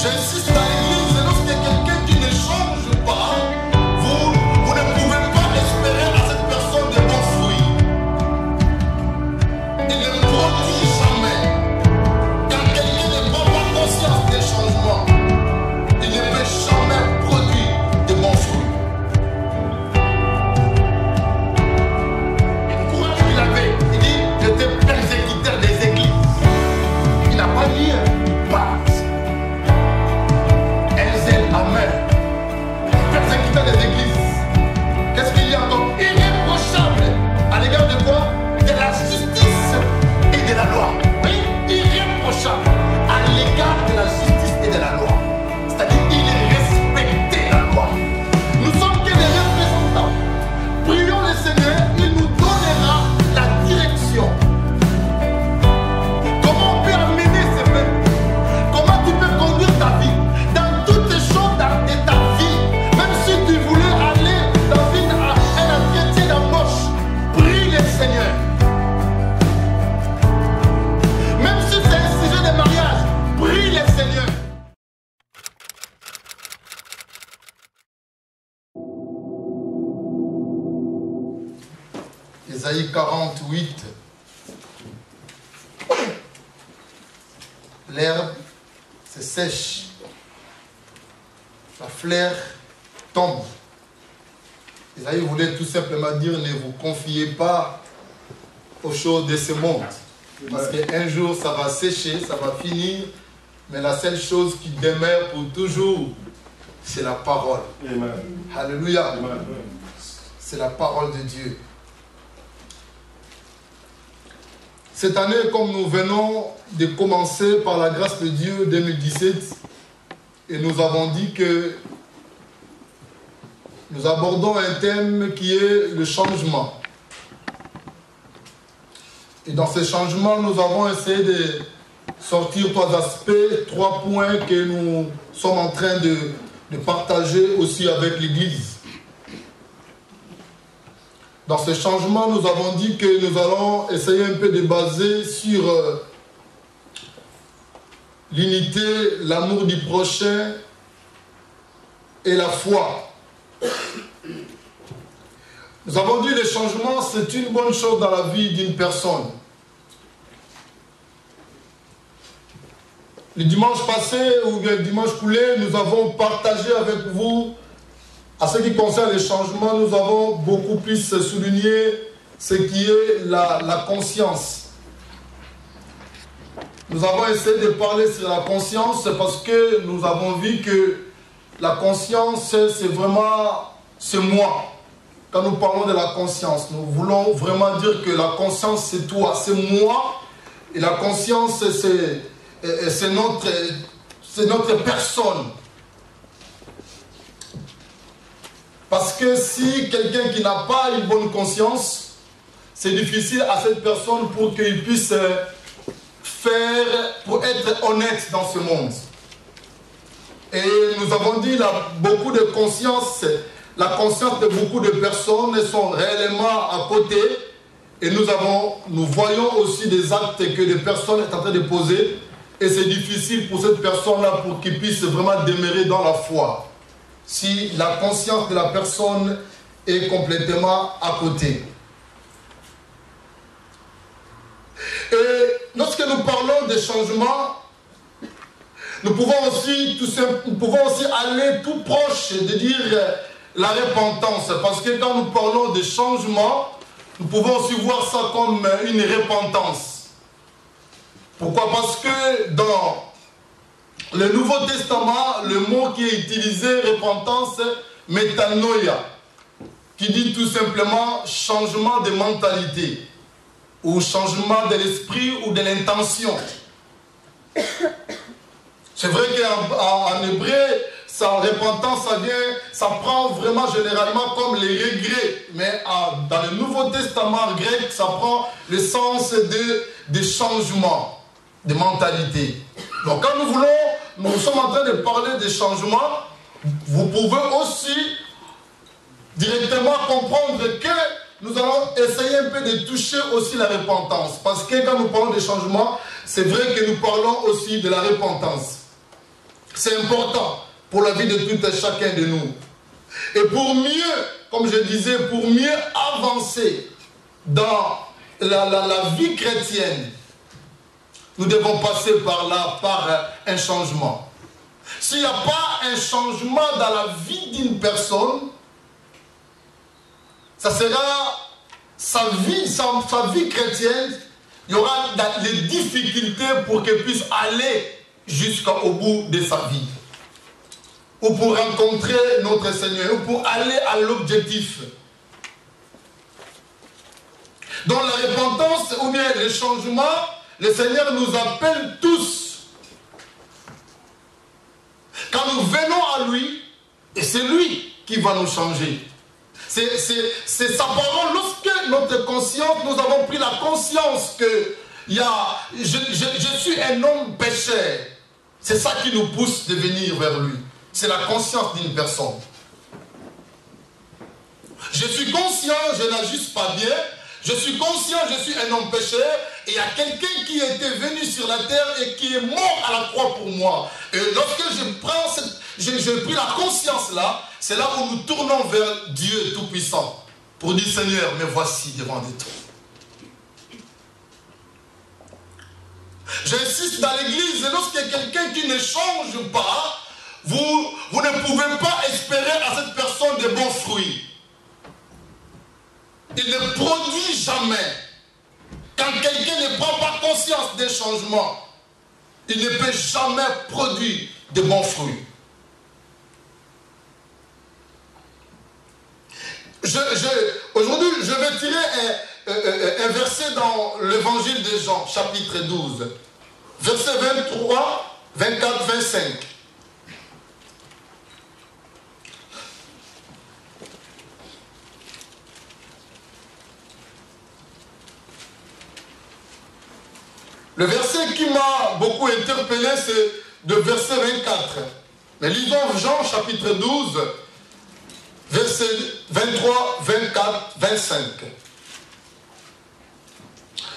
J'insiste à l'église, lorsqu'il y a quelqu'un qui ne change pas, vous ne pouvez pas espérer à cette personne de bons fruits. Il ne produit jamais. Quand quelqu'un ne prend pas conscience des changements, il ne peut jamais produire de bons fruits. Le courage qu'il avait, il dit, j'étais persécuteur des églises. Il n'a pas dit base. Amen. Persécuteur des églises. Qu'est-ce qu'il y a encore? Irréprochable. À l'égard de quoi? De la justice et de la loi. Oui, irréprochable. À l'égard de la justice et de la loi. C'est-à-dire qu'il respectait la loi. Nous sommes que des représentants. Prions le Seigneur, il nous donnera la direction. Comment on peut amener ce peuple? Comment tu peux conduire ta vie? Seigneur. Même si c'est un sujet de mariage, prie le Seigneur. Ésaïe 48. L'herbe se sèche. La fleur tombe. Ésaïe voulait tout simplement dire, ne vous confiez pas aux choses de ce monde. Parce qu'un jour, ça va sécher, ça va finir. Mais la seule chose qui demeure pour toujours, c'est la parole. Amen. Alléluia. C'est la parole de Dieu. Cette année, comme nous venons de commencer par la grâce de Dieu 2017, et nous avons dit que nous abordons un thème qui est le changement. Et dans ce changement, nous avons essayé de sortir trois aspects, 3 points que nous sommes en train de partager aussi avec l'Église. Dans ce changement, nous avons dit que nous allons essayer un peu de baser sur l'unité, l'amour du prochain et la foi. Nous avons dit que le changement, c'est une bonne chose dans la vie d'une personne. Le dimanche passé, ou le dimanche coulé, nous avons partagé avec vous, à ce qui concerne les changements, nous avons beaucoup plus souligné ce qui est la conscience. Nous avons essayé de parler sur la conscience parce que nous avons vu que la conscience, c'est vraiment, c'est moi. Quand nous parlons de la conscience, nous voulons vraiment dire que la conscience, c'est toi, c'est moi. Et la conscience, c'est notre personne. Parce que si quelqu'un qui n'a pas une bonne conscience, c'est difficile à cette personne pour qu'il puisse pour être honnête dans ce monde. Et nous avons dit, là, beaucoup de conscience, la conscience de beaucoup de personnes sont réellement à côté. Et nous voyons aussi des actes que des personnes sont en train de poser. Et c'est difficile pour cette personne-là pour qu'il puisse vraiment demeurer dans la foi. Si la conscience de la personne est complètement à côté. Et lorsque nous parlons de changement, nous pouvons aussi aller tout proche de dire la repentance. Parce que quand nous parlons de changement, nous pouvons aussi voir ça comme une repentance. Pourquoi? Parce que dans le Nouveau Testament, le mot qui est utilisé, repentance, métanoïa, qui dit tout simplement changement de mentalité, ou changement de l'esprit ou de l'intention. C'est vrai qu'en hébreu, sa repentance, ça prend vraiment généralement comme les regrets. Mais dans le Nouveau Testament grec, ça prend le sens de changement de mentalité. Donc quand nous sommes en train de parler de changement, vous pouvez aussi directement comprendre que nous allons essayer un peu de toucher aussi la repentance. Parce que quand nous parlons de changement, c'est vrai que nous parlons aussi de la repentance. C'est important pour la vie de tout et chacun de nous. Et pour mieux, comme je disais, pour mieux avancer dans la vie chrétienne, nous devons passer par là, par un changement. S'il n'y a pas un changement dans la vie d'une personne, ça sera sa vie chrétienne, il y aura des difficultés pour qu'elle puisse aller jusqu'au bout de sa vie. Ou pour rencontrer notre Seigneur, ou pour aller à l'objectif. Dans la repentance ou bien le changement, le Seigneur nous appelle tous. Quand nous venons à lui, et c'est lui qui va nous changer. C'est sa parole. Lorsque notre conscience, nous avons pris la conscience que je suis un homme pécheur, c'est ça qui nous pousse de venir vers lui. C'est la conscience d'une personne. Je suis conscient, je n'agis pas bien. Je suis conscient, je suis un homme pécheur. Et il y a quelqu'un qui était venu sur la terre et qui est mort à la croix pour moi. Et lorsque j'ai pris la conscience là, c'est là où nous tournons vers Dieu Tout-Puissant. Pour dire, Seigneur, me voici devant toi. J'insiste dans l'église, lorsqu'il y a quelqu'un qui ne change pas, vous ne pouvez pas espérer à cette personne de bons fruits. Il ne produit jamais. Quand quelqu'un ne prend pas conscience des changements, il ne peut jamais produire de bons fruits. Aujourd'hui, je vais tirer un verset dans l'évangile de Jean, chapitre 12, verset 23, 24, 25. Le verset qui m'a beaucoup interpellé, c'est le verset 24. Mais lisons Jean chapitre 12, verset 23, 24, 25.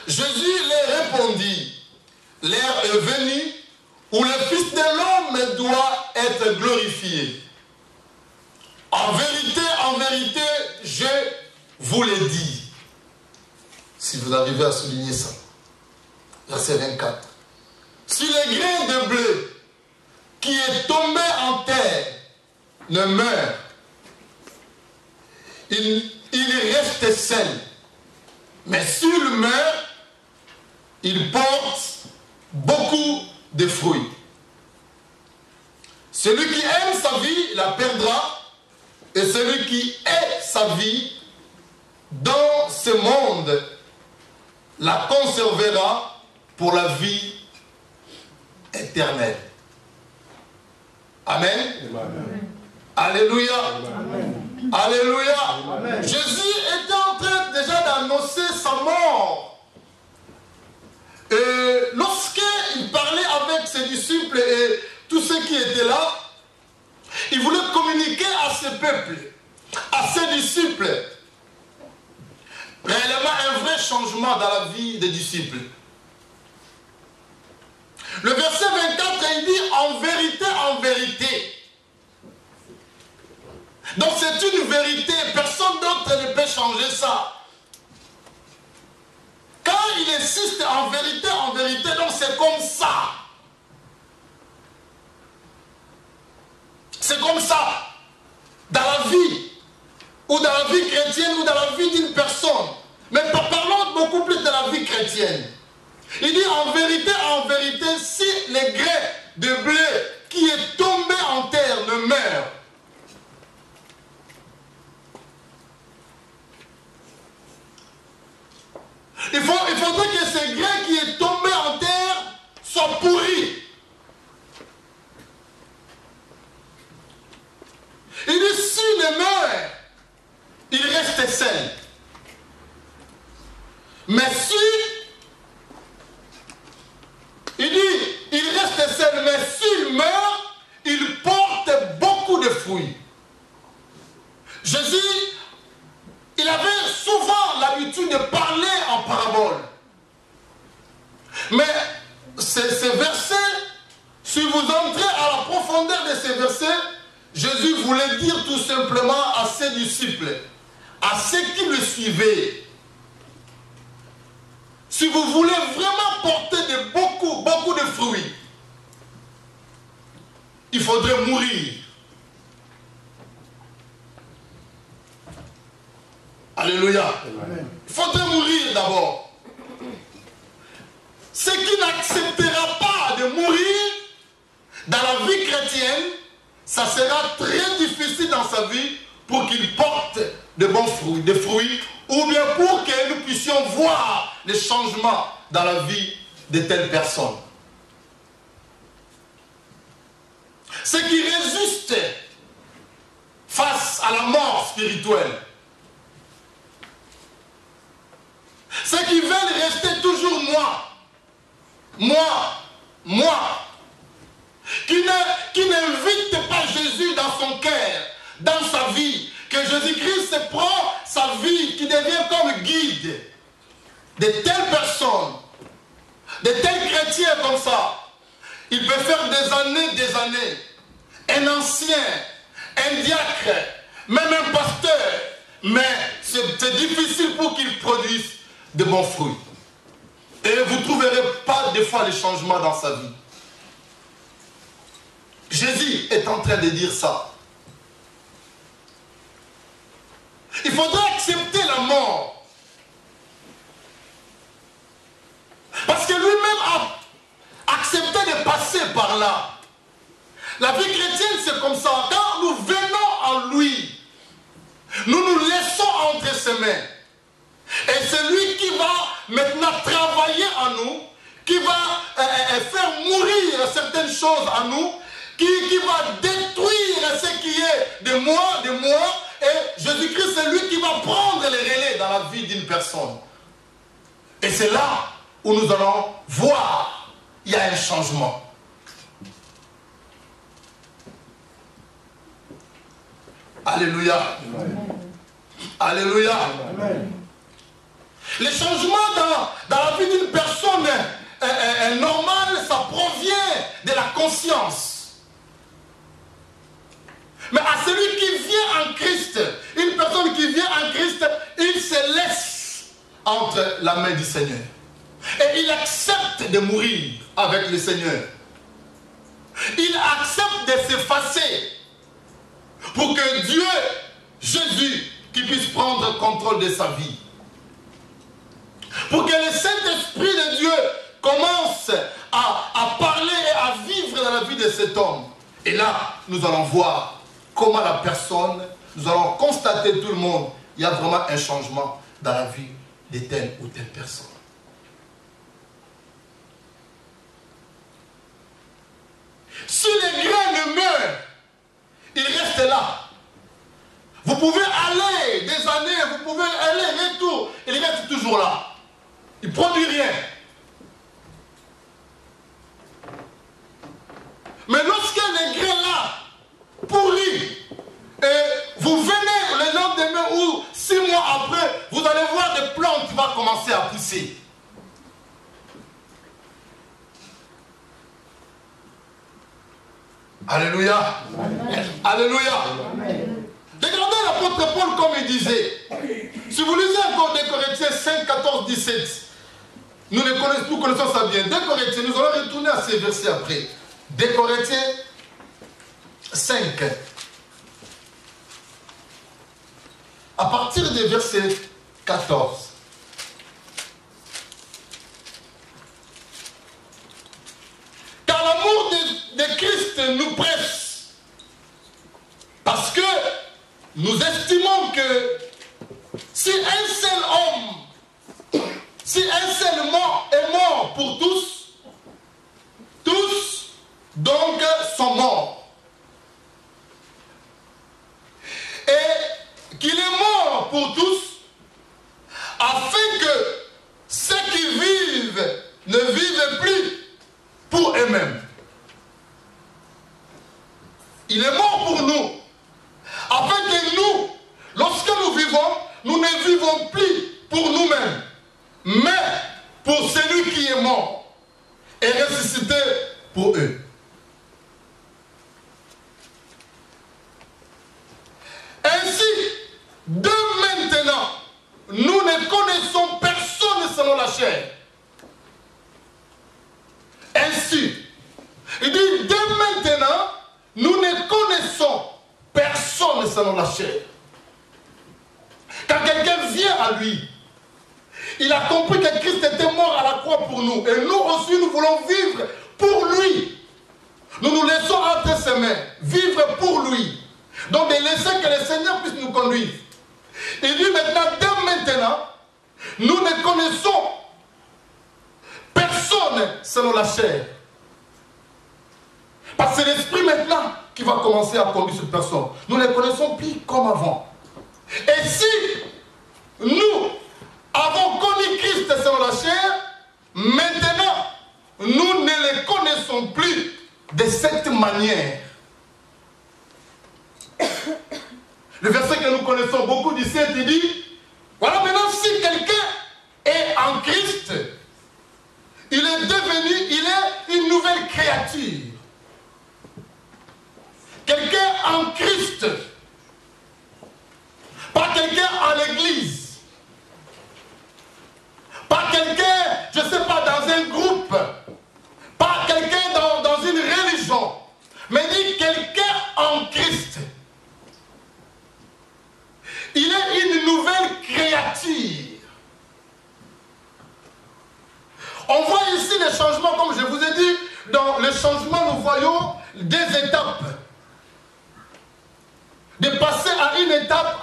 Jésus leur répondit, l'heure est venue où le Fils de l'homme doit être glorifié. En vérité, je vous l'ai dit. Si vous arrivez à souligner ça. Verset 24. Si le grain de blé qui est tombé en terre ne meurt, il reste seul. Mais s'il meurt, il porte beaucoup de fruits. Celui qui aime sa vie la perdra, et celui qui hait sa vie dans ce monde la conservera pour la vie éternelle. Amen. Amen. Alléluia. Amen. Alléluia. Amen. Jésus était en train déjà d'annoncer sa mort. Et lorsqu'il parlait avec ses disciples et tous ceux qui étaient là, il voulait communiquer à ce peuple, à ses disciples, réellement un vrai changement dans la vie des disciples. Le verset 24, il dit en vérité. Donc c'est une vérité, personne d'autre ne peut changer ça. Quand il insiste en vérité, donc c'est comme ça. C'est comme ça. Dans la vie, ou dans la vie chrétienne, ou dans la vie d'une personne. Mais parlons beaucoup plus de la vie chrétienne. Il dit en vérité, si le grain de blé qui est tombé en terre ne meurt, il faudrait que ce grain qui est tombé en terre soit pourri. Il dit s'il meurt, il reste seul. Mais si il dit, il reste seul, mais s'il meurt, il porte beaucoup de fruits. Jésus, il avait souvent l'habitude de parler en parabole. Mais ce verset rentrer à la profondeur de ces versets, Jésus voulait dire tout simplement à ses disciples, à ceux qui le suivaient, si vous voulez vraiment porter beaucoup de fruits, il faudrait mourir. Alléluia. Amen. Il faudrait mourir d'abord. Ce qui n'acceptera pas de mourir dans la vie chrétienne, ça sera très difficile dans sa vie pour qu'il porte de bons fruits, des fruits, ou bien pour que nous puissions voir les changements dans la vie de telles personnes. Ceux qui résistent face à la mort spirituelle, ceux qui veulent rester toujours moi, qui n'invite pas Jésus dans son cœur, dans sa vie, que Jésus-Christ prend sa vie, qui devient comme guide de telles personnes, de tels chrétiens comme ça. Il peut faire des années, un ancien, un diacre, même un pasteur, mais c'est difficile pour qu'il produise de bons fruits. Et vous ne trouverez pas des fois les changements dans sa vie. Jésus est en train de dire ça. Il faudrait accepter la mort. Parce que lui-même a accepté de passer par là. La vie chrétienne, c'est comme ça. Quand nous venons en lui, nous nous laissons entre ses mains. Et c'est lui qui va maintenant travailler en nous, qui va faire mourir certaines choses en nous, qui va détruire ce qui est de moi. Et Jésus-Christ, c'est lui qui va prendre les relais dans la vie d'une personne. Et c'est là où nous allons voir, il y a un changement. Alléluia. Amen. Alléluia. Amen. Les changements dans la vie d'une personne normale, ça provient de la conscience. Mais à celui qui vient en Christ, une personne qui vient en Christ, il se laisse entre la main du Seigneur. Et il accepte de mourir avec le Seigneur. Il accepte de s'effacer pour que Dieu, Jésus, qui puisse prendre contrôle de sa vie. Pour que le Saint-Esprit de Dieu commence à parler et à vivre dans la vie de cet homme. Et là, nous allons voir comment la personne, nous allons constater tout le monde, il y a vraiment un changement dans la vie de telle ou telle personne. Si les graines meurent, ils restent là. Vous pouvez aller des années, vous pouvez aller, retour, ils restent toujours là. Il ne produit rien. Mais lorsque les grains là pourris, et vous venez le lendemain ou 6 mois après, vous allez voir des plantes qui vont commencer à pousser. Alléluia. Amen. Alléluia. Amen. Regardez l'apôtre Paul comme il disait. Si vous lisez encore 2 Corinthiens 5, 14, 17, nous connaissons ça bien. 2 Corinthiens, nous allons retourner à ces versets après. 2 Corinthiens 5. À partir du verset 14. Car l'amour de Christ nous presse. Parce que nous estimons que si un seul homme, si un seul mort est mort pour tous, tous donc sont morts. Et qu'il est mort pour tous, afin que ceux qui vivent ne vivent plus pour eux-mêmes. Il est mort pour nous, afin que nous, lorsque nous vivons, nous ne vivons plus pour nous-mêmes, mais pour celui qui est mort et ressuscité pour eux. selon la chair. Quand quelqu'un vient à lui, il a compris que Christ était mort à la croix pour nous. Et nous aussi, nous voulons vivre pour lui. Nous nous laissons entre ses mains, vivre pour lui. Donc de laisser que le Seigneur puisse nous conduire. Il dit maintenant, dès maintenant, nous ne connaissons personne selon la chair. Parce que c'est l'Esprit maintenant qui va commencer à conduire cette personne. Nous ne les connaissons plus comme avant. Et si nous avons connu Christ selon la chair, maintenant, nous ne les connaissons plus de cette manière. Le verset que nous connaissons beaucoup d'ici, il dit, voilà maintenant si quelqu'un est en Christ, il est devenu, il est une nouvelle créature. Quelqu'un en Christ, pas quelqu'un en l'église, pas quelqu'un, je ne sais pas, dans un groupe, pas quelqu'un dans une religion, mais dit quelqu'un en Christ. Il est une nouvelle créature. On voit ici les changements, comme je vous ai dit, dans le changement, nous voyons des étapes. De passer à une étape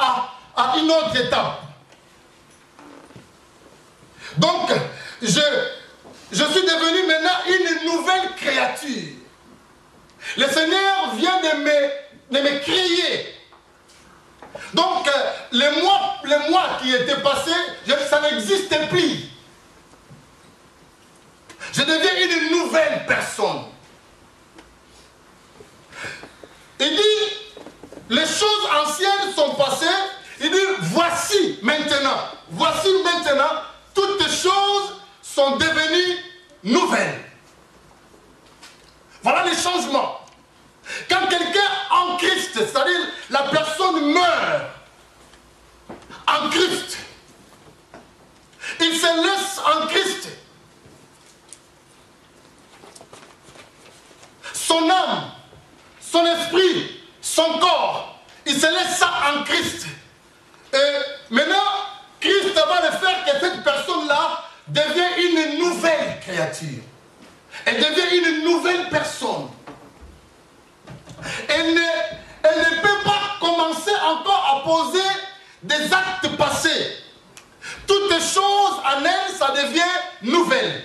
à une autre étape. Donc, je suis devenu maintenant une nouvelle créature. Le Seigneur vient de me créer. Donc, les mois qui étaient passés, ça n'existait plus. Je deviens une nouvelle personne. Il dit, les choses anciennes sont passées. Il dit, voici maintenant, toutes les choses sont devenues nouvelles. Voilà les changements. Quand quelqu'un en Christ, c'est-à-dire la personne meurt en Christ, il se laisse en Christ. Son âme, son esprit, son corps, il se laisse ça en Christ. Et maintenant, Christ va le faire que cette personne-là devient une nouvelle créature. Elle devient une nouvelle personne. Elle ne peut pas commencer encore à poser des actes passés. Toutes les choses en elle, ça devient nouvelle.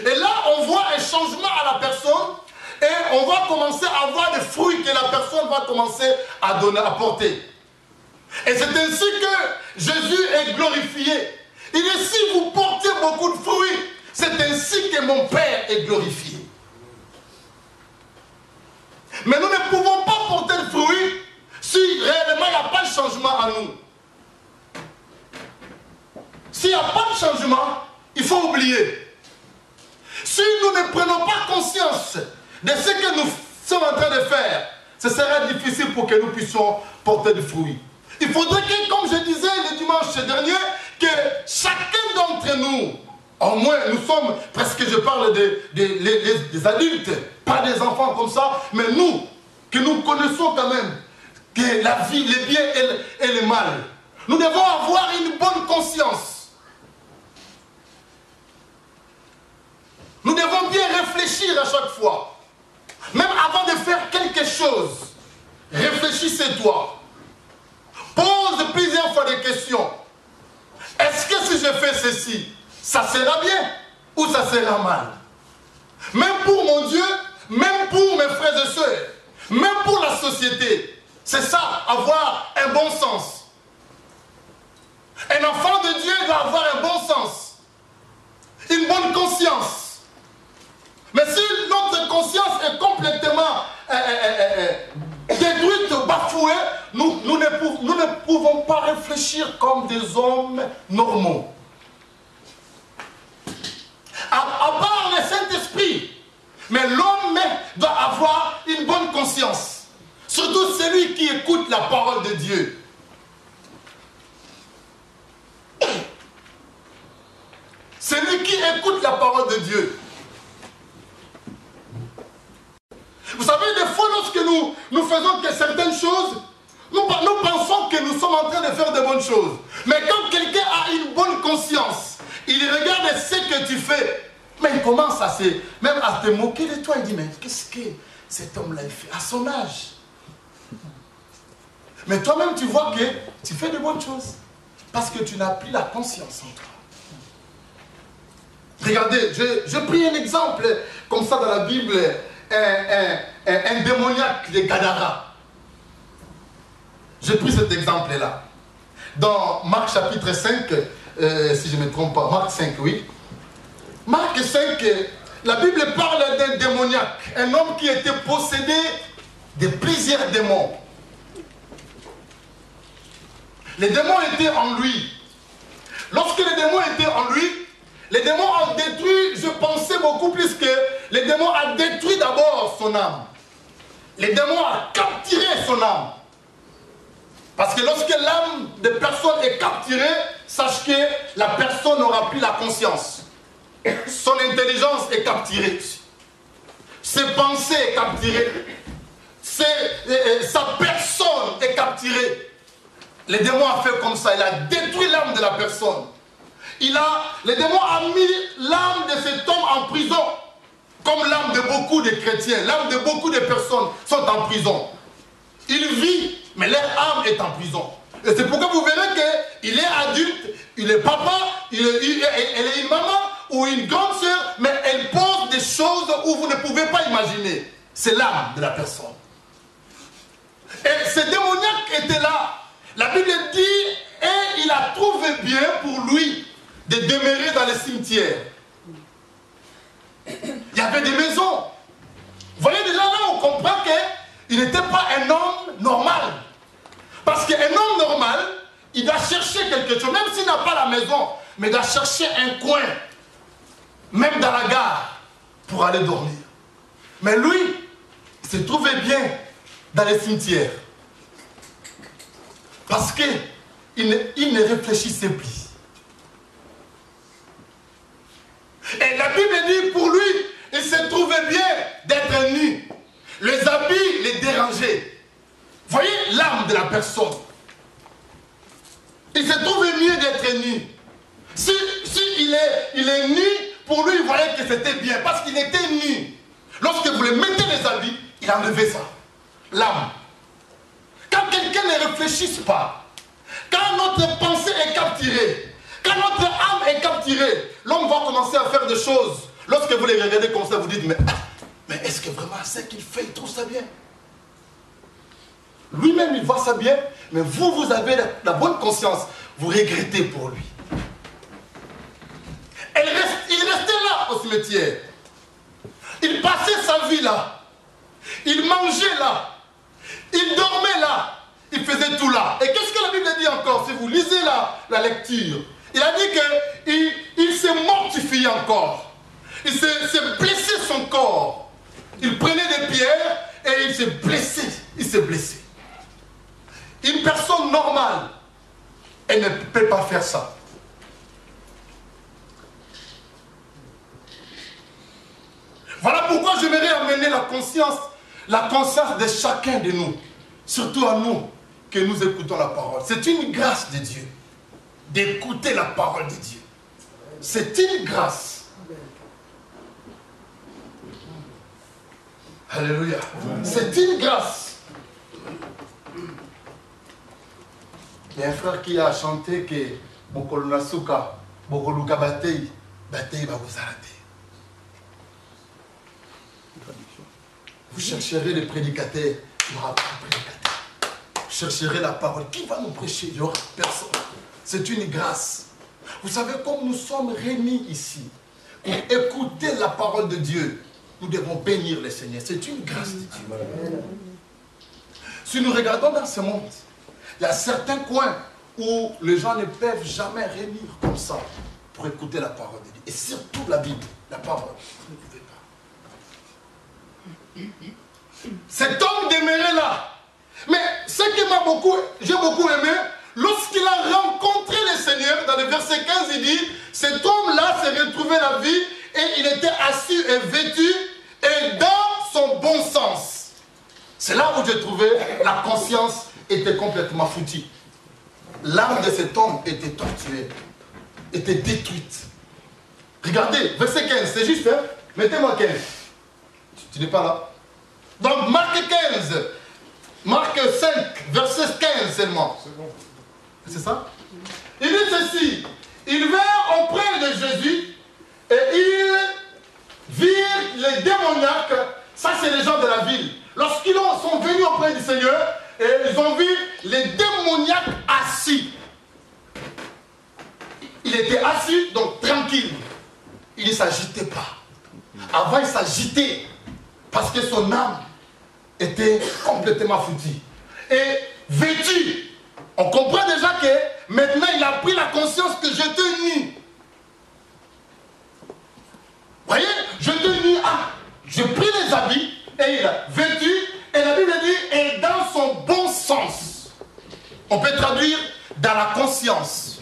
Et là, on voit un changement à la personne et on va commencer à avoir des fruits que la personne va commencer à donner, à porter. Et c'est ainsi que Jésus est glorifié. Il dit, si vous portez beaucoup de fruits, c'est ainsi que mon Père est glorifié. Mais nous ne pouvons pas porter de fruits si réellement il n'y a pas de changement en nous. S'il n'y a pas de changement, il faut oublier. Si nous ne prenons pas conscience de ce que nous sommes en train de faire, ce sera difficile pour que nous puissions porter des fruits. Il faudrait que, comme je disais le dimanche dernier, que chacun d'entre nous, au moins nous sommes, presque je parle des adultes, pas des enfants comme ça, mais nous, que nous connaissons quand même que la vie, les biens et le mal, nous devons avoir une bonne conscience. Nous devons bien réfléchir à chaque fois. Même avant de faire quelque chose, réfléchissez-toi. Pose plusieurs fois des questions. Est-ce que si je fais ceci, ça sera bien ou ça sera mal? Même pour mon Dieu, même pour mes frères et sœurs, même pour la société. C'est ça, avoir un bon sens. Un enfant de Dieu doit avoir un bon sens. Une bonne conscience. Mais si notre conscience est complètement détruite, bafouée, nous ne pouvons pas réfléchir comme des hommes normaux. À part le Saint-Esprit, mais l'homme doit avoir une bonne conscience. Surtout celui qui écoute la parole de Dieu. Celui qui écoute la parole de Dieu. Vous savez, des fois, lorsque nous faisons certaines choses, nous pensons que nous sommes en train de faire de bonnes choses. Mais quand quelqu'un a une bonne conscience, il regarde ce que tu fais, mais il commence même à te moquer de toi. Il dit, mais qu'est-ce que cet homme-là fait à son âge? Mais toi-même, tu vois que tu fais de bonnes choses. Parce que tu n'as plus la conscience en toi. Regardez, je pris un exemple comme ça dans la Bible, un démoniaque de Gadara. J'ai pris cet exemple-là. Dans Marc chapitre 5, si je ne me trompe pas, Marc 5, oui. Marc 5, la Bible parle d'un démoniaque, un homme qui était possédé de plusieurs démons. Les démons étaient en lui. Lorsque les démons étaient en lui, les démons ont détruit, je pensais beaucoup plus que les démons ont détruit d'abord son âme. Les démons ont capturé son âme. Parce que lorsque l'âme de personne est capturée, sache que la personne n'aura plus la conscience. Son intelligence est capturée. Ses pensées sont capturées. Sa personne est capturée. Les démons ont fait comme ça. Il a détruit l'âme de la personne. Les démons ont mis l'âme de cet homme en prison. Comme l'âme de beaucoup de chrétiens. L'âme de beaucoup de personnes sont en prison. Il vit, mais leur âme est en prison. Et c'est pourquoi vous verrez qu'il est adulte, il est papa, elle est une maman ou une grande sœur, mais elle pose des choses où vous ne pouvez pas imaginer. C'est l'âme de la personne. Et ce démoniaque était là. La Bible dit, et il a trouvé bien pour lui de demeurer dans les cimetières. Il y avait des maisons. Vous voyez déjà là, on comprend qu'il n'était pas un homme normal. Parce qu'un homme normal, il doit chercher quelque chose, même s'il n'a pas la maison, mais il doit chercher un coin, même dans la gare, pour aller dormir. Mais lui, il se trouvait bien dans les cimetières. Parce qu'il ne réfléchissait plus. Et la Bible dit, pour lui, il se trouvait bien d'être nu. Les habits les dérangeaient. Voyez l'âme de la personne. Il se trouvait mieux d'être nu. Si il est nu, pour lui, il voyait que c'était bien. Parce qu'il était nu. Lorsque vous le mettez les habits, il enlevait ça. L'âme. Quand quelqu'un ne réfléchisse pas, quand notre pensée est capturée, quand notre âme est capturée, l'homme va commencer à faire des choses. Lorsque vous les regardez comme ça, vous dites, mais est-ce que vraiment ce qu'il fait, il trouve ça bien? Lui-même, il voit ça bien, mais vous avez la bonne conscience. Vous regrettez pour lui. Il restait là au cimetière. Il passait sa vie là. Il mangeait là. Il dormait là. Il faisait tout là. Et qu'est-ce que la Bible dit encore? Si vous lisez la lecture, il a dit qu'il s'est mortifié encore. Il s'est blessé son corps. Il prenait des pierres et il s'est blessé. Il s'est blessé. Une personne normale, elle ne peut pas faire ça. Voilà pourquoi j'aimerais amener la conscience de chacun de nous, surtout à nous, que nous écoutons la parole. C'est une grâce de Dieu, d'écouter la parole de Dieu. C'est une grâce. Alléluia. C'est une grâce. Il y a un frère qui a chanté que Mokolunasuka, Mokoluka Batei, Batei Babuzarate. Vous chercherez les prédicateurs, il n'y aura pas de prédicateurs. Vous chercherez la parole, qui va nous prêcher? Il n'y aura personne. C'est une grâce. Vous savez, comme nous sommes réunis ici pour écouter la parole de Dieu, nous devons bénir le Seigneur. C'est une grâce de Dieu. Si nous regardons dans ce monde, il y a certains coins où les gens ne peuvent jamais réunir comme ça pour écouter la parole de Dieu. Et surtout la Bible, la parole. Vous ne pouvez pas. Cet homme demeurait là. Mais ce qui j'ai beaucoup aimé, lorsqu'il a rencontré le Seigneur, dans le verset 15, il dit, cet homme-là s'est retrouvé la vie et il était assis et vêtu et dans son bon bon sens. C'est là où j'ai trouvé la conscience était complètement foutue. L'âme de cet homme était torturée, était détruite. Regardez, verset 15, c'est juste, hein? Mettez-moi 15. Tu n'es pas là. Donc Marc 15, Marc 5, verset 15 seulement. C'est ça? Il dit ceci, ils vinrent auprès de Jésus et ils virent les démoniaques, ça c'est les gens de la ville. Lorsqu'ils sont venus auprès du Seigneur, et ils ont vu les démoniaques assis. Il était assis, donc tranquille. Il ne s'agitait pas. Avant, il s'agitait parce que son âme était complètement foutue. Et vêtu, on comprend déjà que maintenant il a pris la conscience que j'étais nu. Vous voyez, j'étais nu, j'ai pris les habits et il a vêtu. Et la Bible dit, et dans son bon sens. On peut traduire dans la conscience.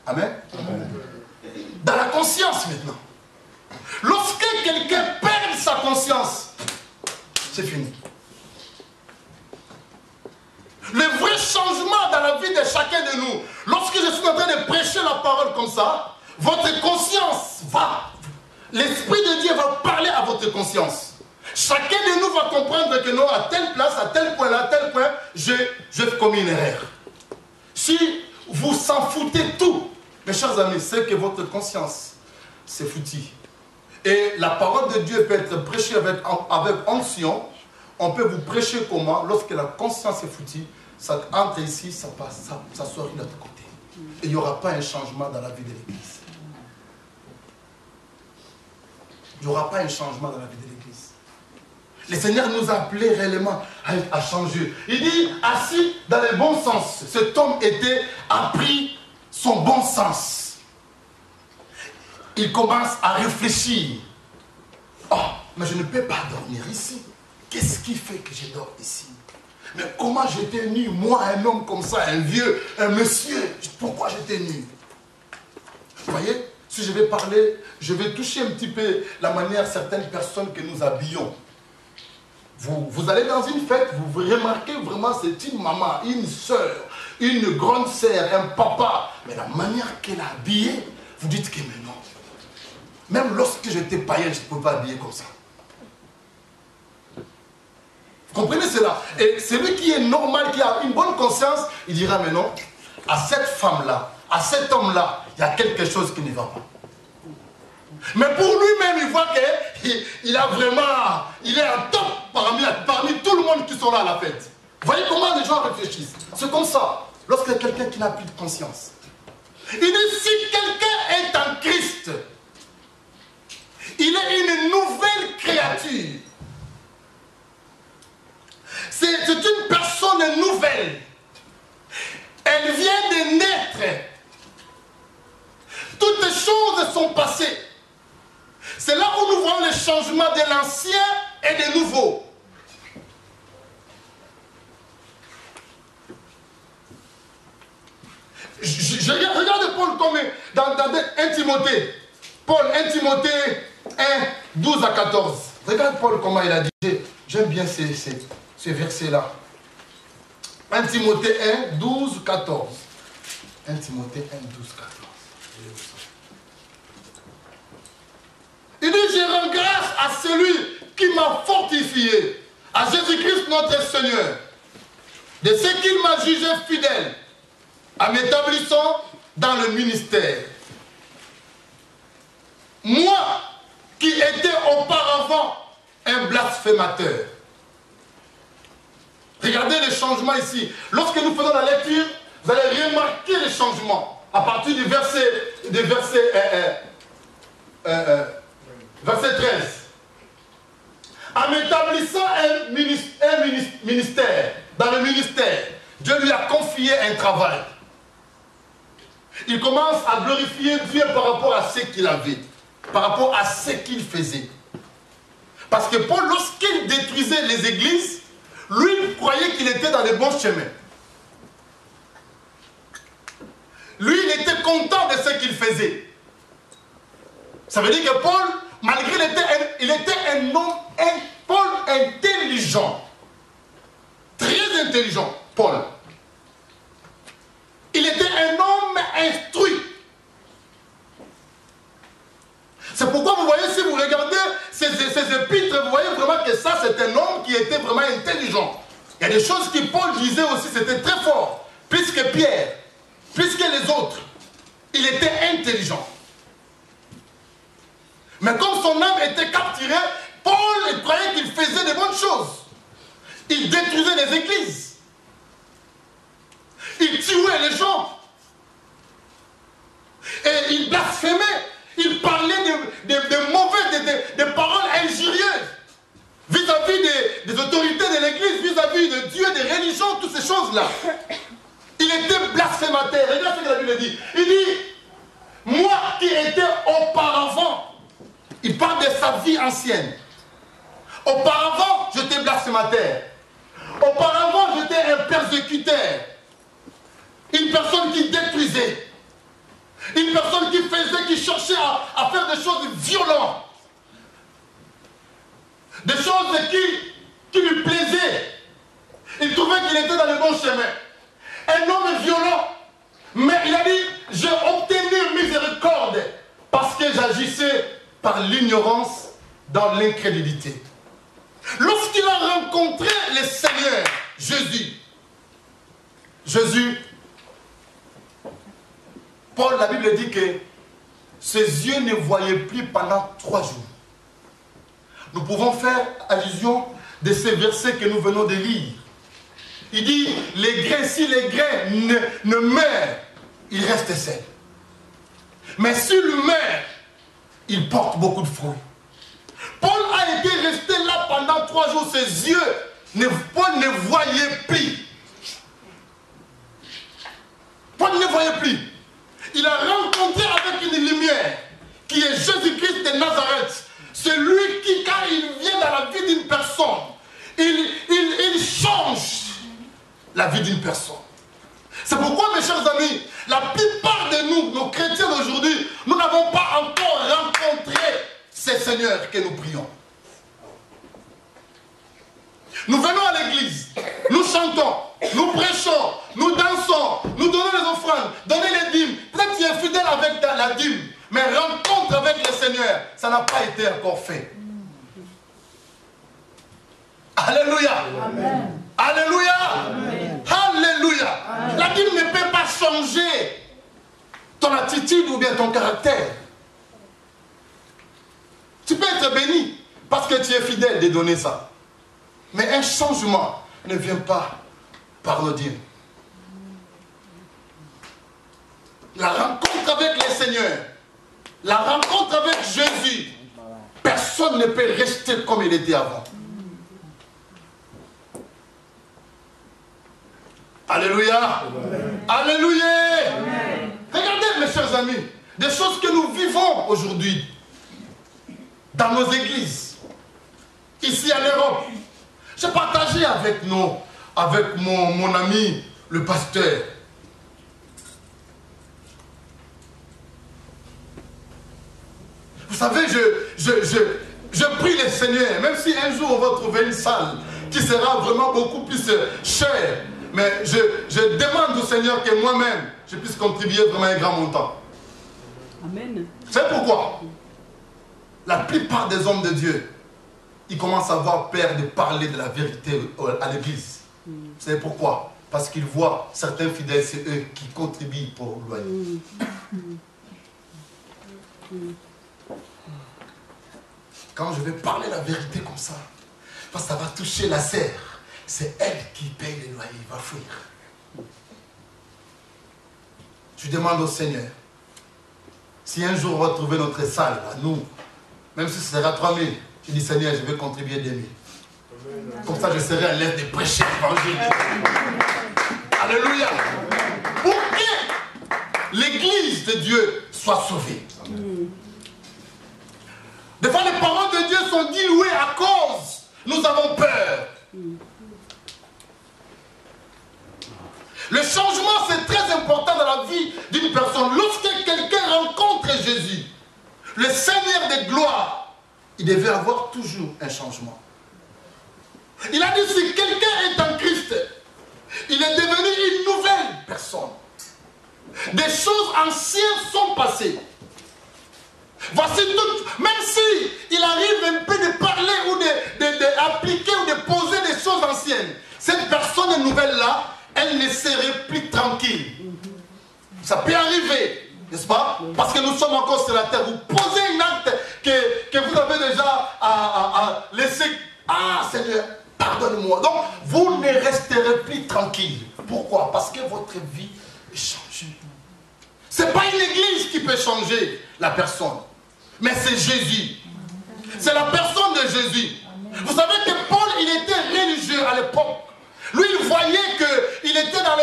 Amen. Amen. Dans la conscience maintenant. Lorsque quelqu'un perd sa conscience, c'est fini. Le vrai changement dans la vie de chacun de nous, lorsque je suis en train de prêcher la parole comme ça, votre conscience va, l'Esprit de Dieu va parler à votre conscience. Chacun de nous va comprendre que non, à telle place, à tel point là, à tel point, j'ai commis une erreur. Si vous s'en foutez tout, mes chers amis, c'est que votre conscience, c'est foutu. Et la parole de Dieu peut être prêchée avec onction. On peut vous prêcher comment? Lorsque la conscience est foutue, ça entre ici, ça passe, ça sort de l'autre côté. Et il n'y aura pas un changement dans la vie de l'Église. Il n'y aura pas un changement dans la vie de l'Église. Le Seigneur nous a appelés réellement à changer. Il dit, assis dans le bon sens. Cet homme a pris son bon sens. Il commence à réfléchir. Oh, mais je ne peux pas dormir ici. Qu'est-ce qui fait que je dors ici? Mais comment j'étais nu? Moi, un homme comme ça, un vieux, un monsieur. Pourquoi j'étais nu? Vous voyez, si je vais parler, je vais toucher un petit peu la manière certaines personnes que nous habillons. Vous allez dans une fête, vous remarquez vraiment c'est une maman, une soeur, une grande sœur, un papa. Mais la manière qu'elle a habillé, vous dites que mais non. Même lorsque j'étais païen, je ne pouvais pas habiller comme ça. Vous comprenez cela? Et celui qui est normal, qui a une bonne conscience, il dira mais non, à cette femme-là, à cet homme-là, il y a quelque chose qui ne va pas. Mais pour lui-même, il voit qu'il a vraiment, il est en top parmi tout le monde qui sont là à la fête. Vous voyez comment les gens réfléchissent? C'est comme ça, lorsqu'il y a quelqu'un qui n'a plus de conscience. Il dit, si quelqu'un est en Christ, il est une nouvelle créature. C'est une personne nouvelle. Elle vient de naître. Toutes les choses sont passées. C'est là où nous voyons le changement de l'ancien et du nouveau. Regarde Paul comme dans 1 Timothée. Paul, 1 Timothée 1, 12 à 14. Regarde Paul comment il a dit. J'aime bien ces versets-là. 1 Timothée 1, 12, 14. 1 Timothée 1, 12, 14. Il dit, je rends grâce à celui qui m'a fortifié, à Jésus-Christ notre Seigneur, de ce qu'il m'a jugé fidèle, en m'établissant dans le ministère. Moi, qui étais auparavant un blasphémateur. Regardez les changements ici. Lorsque nous faisons la lecture, vous allez remarquer les changements. À partir du verset 13. En m'établissant un ministère, dans le ministère, Dieu lui a confié un travail. Il commence à glorifier Dieu par rapport à ce qu'il avait, par rapport à ce qu'il faisait. Parce que Paul, lorsqu'il détruisait les églises, lui il croyait qu'il était dans le bon chemin. Lui, il était content de ce qu'il faisait. Ça veut dire que Paul, malgré il était un homme Paul intelligent. Très intelligent, Paul. Il était un homme instruit. C'est pourquoi vous voyez, si vous regardez ces épîtres, vous voyez vraiment que ça, c'est un homme qui était vraiment intelligent. Il y a des choses que Paul disait aussi, c'était très fort. Plus que Pierre, plus que les autres. Il était intelligent. Mais comme son âme était capturée, Paul croyait qu'il faisait de bonnes choses. Il détruisait les églises. Il tuait les gens. Et il blasphémait. Il parlait de mauvais, des paroles injurieuses vis-à-vis des autorités de l'église, vis-à-vis de Dieu, des religions, toutes ces choses-là. Il était blasphémateur. Regarde ce que la Bible dit. Il dit, moi qui étais auparavant, il parle de sa vie ancienne. Auparavant, j'étais blasphémateur. Auparavant, j'étais un persécuteur. Une personne qui détruisait. Une personne qui faisait, qui cherchait à faire des choses violentes. Des choses qui lui plaisaient. Il trouvait qu'il était dans le bon chemin. Un homme violent. Mais il a dit, j'ai obtenu miséricorde parce que j'agissais par l'ignorance dans l'incrédulité. Lorsqu'il a rencontré le Seigneur, Jésus, Paul, la Bible dit que ses yeux ne voyaient plus pendant 3 jours. Nous pouvons faire allusion de ces versets que nous venons de lire. Il dit, les grains, si les grains ne meurent, ils restent secs. Mais s'ils meurent, ils portent beaucoup de fruits. Paul a été resté là pendant 3 jours, ses yeux, Paul ne voyait plus. Paul ne voyait plus. Il a rencontré avec une lumière qui est Jésus-Christ de Nazareth. Celui qui, quand il vient dans la vie d'une personne, il change la vie d'une personne. C'est pourquoi, mes chers amis, la plupart de nous, nos chrétiens d'aujourd'hui, nous n'avons pas encore rencontré ces seigneurs que nous prions. Nous venons à l'église, nous chantons, nous prêchons, nous dansons, nous donnons les offrandes, donnons les dîmes. Peut-être que tu es fidèle avec la dîme, mais rencontre avec le Seigneur, ça n'a pas été encore fait. Alléluia. Amen. Alléluia. Amen. Alléluia. Amen. La dîme ne peut pas changer ton attitude ou bien ton caractère. Tu peux être béni parce que tu es fidèle de donner ça. Mais un changement ne vient pas par le dîme. La rencontre avec le Seigneur, la rencontre avec Jésus, personne ne peut rester comme il était avant. Alléluia. Amen. Alléluia. Amen. Regardez, mes chers amis, des choses que nous vivons aujourd'hui dans nos églises, ici en Europe. J'ai partagé avec mon ami, le pasteur. Vous savez, je prie le Seigneur, même si un jour on va trouver une salle qui sera vraiment beaucoup plus chère, mais je demande au Seigneur que moi-même, je puisse contribuer vraiment un grand montant. Amen. C'est pourquoi la plupart des hommes de Dieu, ils commencent à avoir peur de parler de la vérité à l'église. C'est pourquoi? Parce qu'ils voient certains fidèles, c'est eux qui contribuent pour le loyer. Quand je vais parler la vérité comme ça, parce que ça va toucher la sœur, c'est elle qui paye les loyers, il va fuir. Je demande au Seigneur, si un jour on va trouver notre salle, à nous, même si ce sera 3000, je dis Seigneur, je vais contribuer 2000. Comme ça, je serai à l'aise de prêcher l'évangile. Alléluia. Pour que l'église de Dieu soit sauvée. Des fois, les paroles de Dieu sont diluées à cause. Nous avons peur. Le changement, c'est très important dans la vie d'une personne. Lorsque quelqu'un rencontre Jésus, le Seigneur de gloire, il devait avoir toujours un changement. Il a dit, si quelqu'un est en Christ, il est devenu une nouvelle personne. Des choses anciennes sont passées. Voici tout, même si il arrive un peu de parler ou d'appliquer ou de poser des choses anciennes, cette personne nouvelle-là, elle ne serait plus tranquille. Ça peut arriver, n'est-ce pas? Parce que nous sommes encore sur la terre. Vous posez un acte que vous avez déjà à laisser. Ah Seigneur, pardonne-moi. Donc, vous ne resterez plus tranquille. Pourquoi? Parce que votre vie est changée. Ce n'est pas une église qui peut changer la personne, mais c'est Jésus. C'est la personne de Jésus. Vous savez que Paul, il était religieux à l'époque. Lui, il voyait qu'il était dans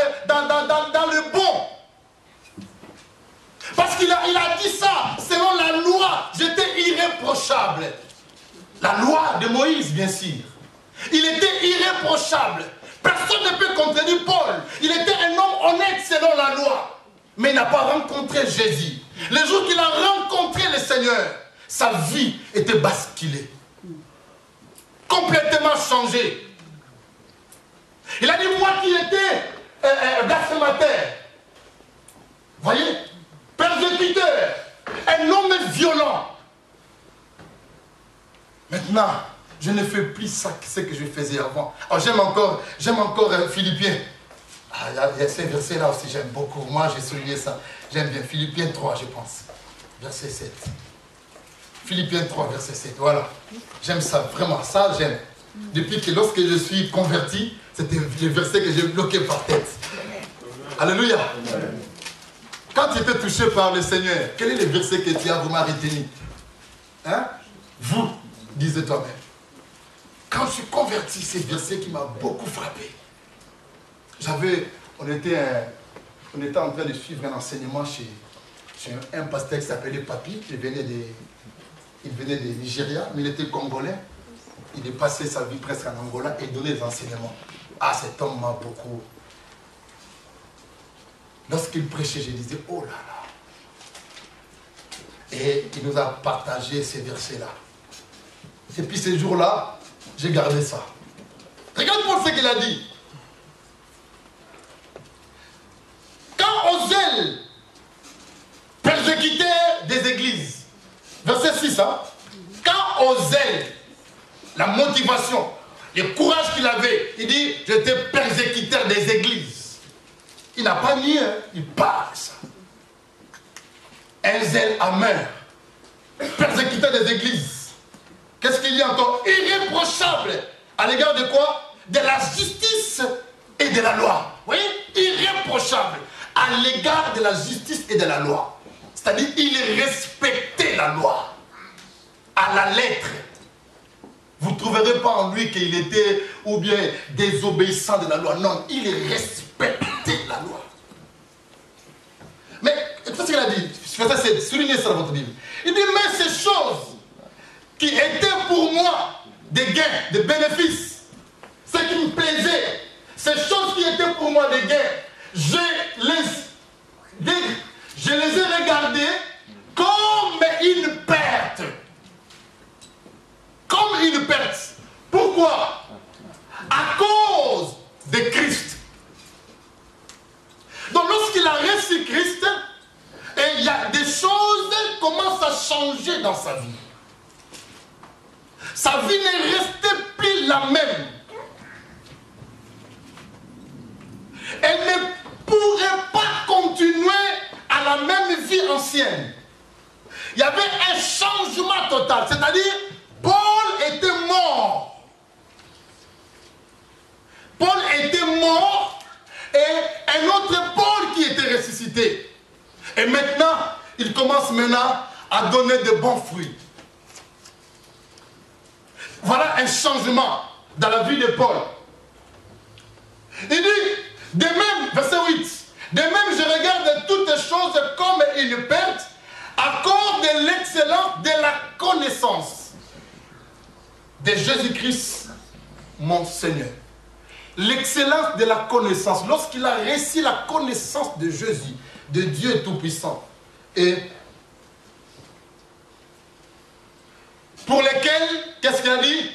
le bon. Parce qu'il a dit ça, selon la loi, j'étais irréprochable. La loi de Moïse, bien sûr. Il était irréprochable. Personne ne peut contredire Paul. Il était un homme honnête selon la loi. Mais il n'a pas rencontré Jésus. Le jour qu'il a rencontré le Seigneur, sa vie était basculée. Complètement changée. Il a dit, moi qui étais blasphémateur, voyez, persécuteur, un homme violent. Maintenant, je ne fais plus ça ce que je faisais avant. Oh, j'aime encore Philippiens. Ah, il y a ces versets-là aussi, j'aime beaucoup. Moi, j'ai souligné ça. J'aime bien. Philippiens 3, je pense. Verset 7. Philippiens 3, verset 7. Voilà. J'aime ça, vraiment. Ça, j'aime. Depuis que lorsque je suis converti, c'était le verset que j'ai bloqué par tête. Alléluia. Quand tu étais touché par le Seigneur, quel est le verset que tu as vraiment retenu? Hein? Vous, disais toi-même. Quand je suis converti, c'est le verset qui m'a beaucoup frappé. On était en train de suivre un enseignement chez un pasteur qui s'appelait Papi. Il venait de Nigeria, mais il était congolais. Il est passé sa vie presque en Angola et il donnait des enseignements. Ah, cet homme m'a beaucoup. Lorsqu'il prêchait, je disais, oh là là. Et il nous a partagé ces versets-là. Et puis ces jours-là, j'ai gardé ça. Regarde pour ce qu'il a dit. Quand Ozel persécutait des églises, verset 6, hein, quand Ozel, la motivation, le courage qu'il avait, il dit, j'étais persécuteur des églises. Il n'a pas nié, hein, il parle ça. Un zèle amer, persécuteur des églises. Qu'est-ce qu'il y a encore? Irréprochable. À l'égard de quoi? De la justice et de la loi. Vous voyez? Irréprochable. À l'égard de la justice et de la loi. C'est-à-dire, il respectait la loi. À la lettre. Vous ne trouverez pas en lui qu'il était ou bien désobéissant de la loi. Non, il respectait la loi. Mais, qu'est-ce qu'il a dit? Soulignez ça dans votre Bible. Il dit, mais ces choses qui étaient pour moi des gains, des bénéfices, ce qui me plaisait, ces choses qui étaient pour moi des gains, je les ai regardées comme une perte. Comme une perte. Pourquoi? À cause de Christ. Donc lorsqu'il a reçu Christ, et il y a des choses qui commencent à changer dans sa vie. Sa vie n'est restée plus la même. Elle ne pourrait pas continuer à la même vie ancienne. Il y avait un changement total. C'est-à-dire, Paul était mort. Paul était mort et un autre Paul qui était ressuscité. Et maintenant, il commence à donner de bons fruits. Voilà un changement dans la vie de Paul. Il dit, de même, verset 8, de même je regarde toutes choses comme une perte à cause de l'excellence de la connaissance de Jésus-Christ, mon Seigneur. L'excellence de la connaissance. Lorsqu'il a reçu la connaissance de Jésus, de Dieu Tout-Puissant, et pour lesquels, qu'est-ce qu'il a dit?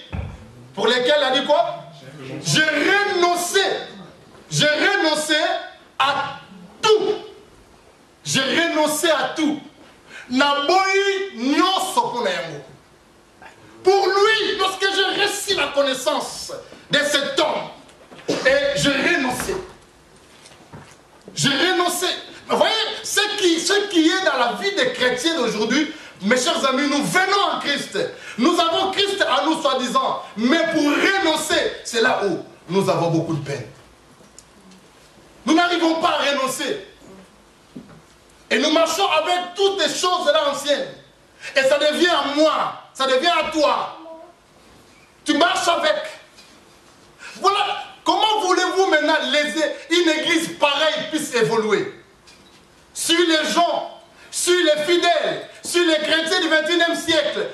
Pour lesquels il a dit quoi? J'ai renoncé à tout. J'ai renoncé à tout. Pour lui, lorsque j'ai reçu la connaissance de cet homme, et j'ai renoncé. J'ai renoncé. Vous voyez, ce qui est dans la vie des chrétiens d'aujourd'hui, mes chers amis, nous venons en Christ. Nous avons Christ à nous, soi-disant. Mais pour renoncer, c'est là où nous avons beaucoup de peine. Nous n'arrivons pas à renoncer. Et nous marchons avec toutes les choses là anciennes. Et ça devient à moi, ça devient à toi. Tu marches avec. Voilà, comment voulez-vous maintenant laisser une église pareille puisse évoluer? Sur les gens, sur les fidèles, sur les chrétiens du XXIe siècle,